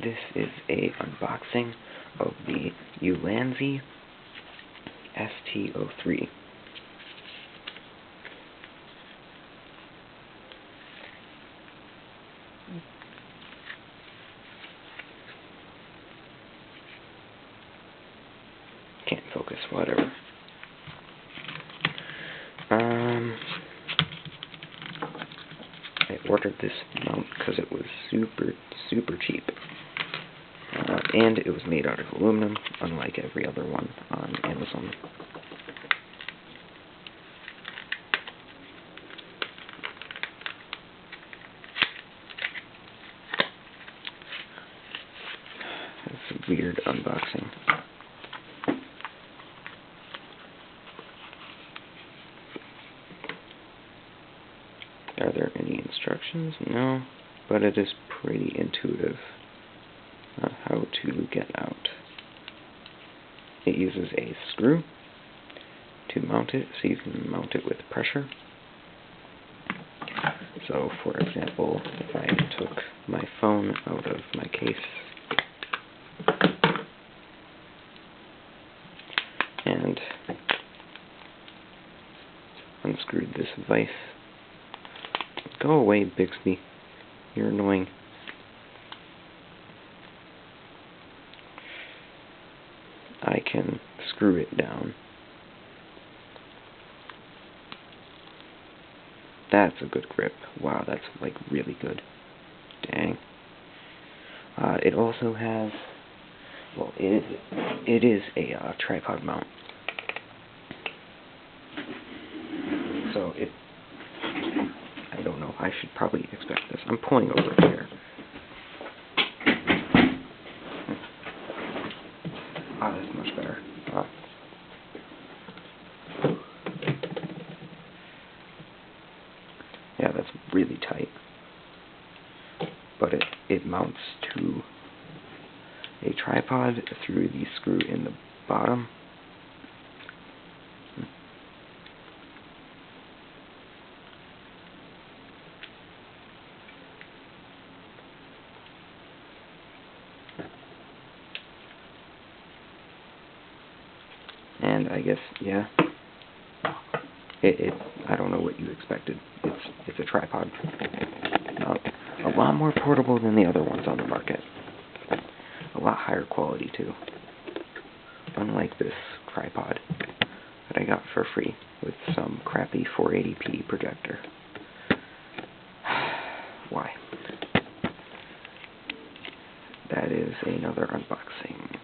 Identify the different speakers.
Speaker 1: this is a unboxing of the Ulanzi ST-03. Can't focus, whatever. I ordered this mount because it was super cheap. And it was made out of aluminum, unlike every other one on Amazon. It's a weird unboxing. Are there any instructions? No, but it is pretty intuitive on how to get out. It uses a screw to mount it, so you can mount it with pressure. So, for example, if I took my phone out of my case and unscrewed this vise. Go away, Bixby. You're annoying. I can screw it down. That's a good grip. Wow, that's like really good. Dang. It also has, well, it is a tripod mount. So I don't know. I should probably expect this. I'm pulling over here. That's much better. Yeah, that's really tight. But it mounts to a tripod through the screw in the bottom. And I guess, yeah, I don't know what you expected. It's a tripod. A lot more portable than the other ones on the market. A lot higher quality, too. Unlike this tripod that I got for free with some crappy 480p projector. Why? That is another unboxing.